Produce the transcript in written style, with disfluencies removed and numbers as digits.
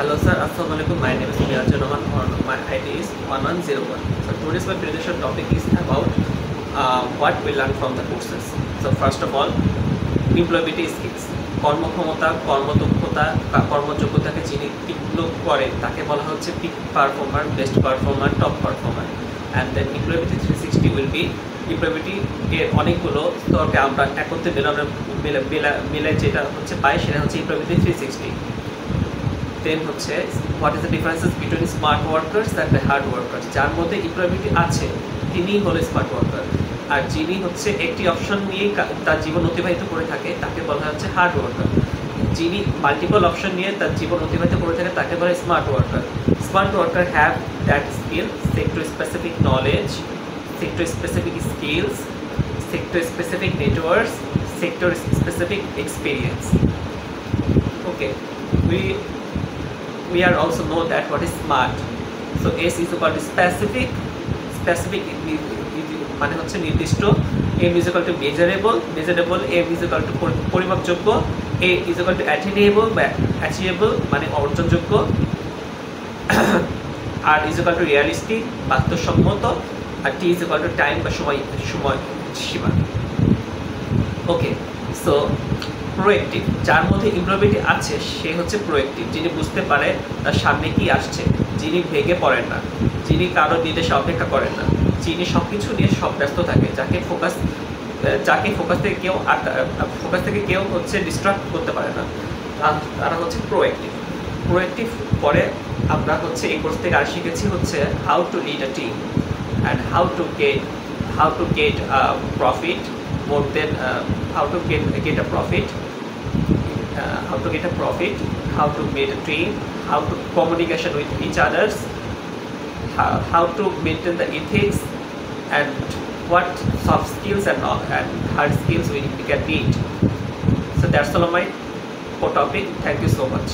Hello sir, Assalamualaikum. My name is Miraj Rahman or my ID is 1101. So today's my presentation topic is about what we learn from the courses. So first of all, employability skills. কর্মক্ষমতা, কর্মদক্ষতা বা কর্মযোগ্যতাকে যিনি তীক্ষ্ণ করেন তাকে বলা হচ্ছে peak performer, best performer, top performer. And then employability 360 will be employability এর অনেকগুলো স্তরকে আমরা একত্রে মিলে যেটা হচ্ছে পাই সেটা হচ্ছে employability 360। দেন হচ্ছে what is the differences between smart workers and the hard workers. যার মধ্যে employability আছে তিনিই হলো স্মার্ট ওয়ার্কার, আর যিনি হচ্ছে একটি অপশন নিয়ে তার জীবন অতিবাহিত করে থাকে তাকে বলা হচ্ছে হার্ড ওয়ার্কার। যিনি মাল্টিপল অপশন নিয়ে তার জীবন অতিবাহিত করে থাকে তাকে বলা smart worker. Smart worker have that skill, sector specific knowledge, sector specific skills, sector specific networks, sector specific experience. Okay, we are also know that what is smart. So S is equal to specific মানে হচ্ছে নির্দিষ্ট, M is equal to measurable, M is equal to পরিমাপযোগ্য, A is equal to attainable বা achievable মানে অর্জনযোগ্য, R is equal to realistic বাস্তবসম্মত, আর T is equal to time বা সময় সীমা। ওকে, so proactive, যার মধ্যে employability আছে সে হচ্ছে প্রোয়েক্টিভ, যিনি বুঝতে পারে তার সামনে কি আসছে, যিনি ভেগে পড়েন না, যিনি কারো নির্দেশে অপেক্ষা করেন না, যিনি সব কিছু নিয়ে সব ব্যস্ত থাকে, যাকে ফোকাস থেকে কেউ হচ্ছে ডিস্ট্রাক্ট করতে পারে না, তারা হচ্ছে প্রোয়েক্টিভ। পরে আমরা হচ্ছে এই কোর্স থেকে আর শিখেছি হচ্ছে how to lead a team and how to get a profit more than how to get a profit, how to make a team, how to communication with each others, how to maintain the ethics, and what soft skills and hard skills we can need. So that's all of my topic. Thank you so much.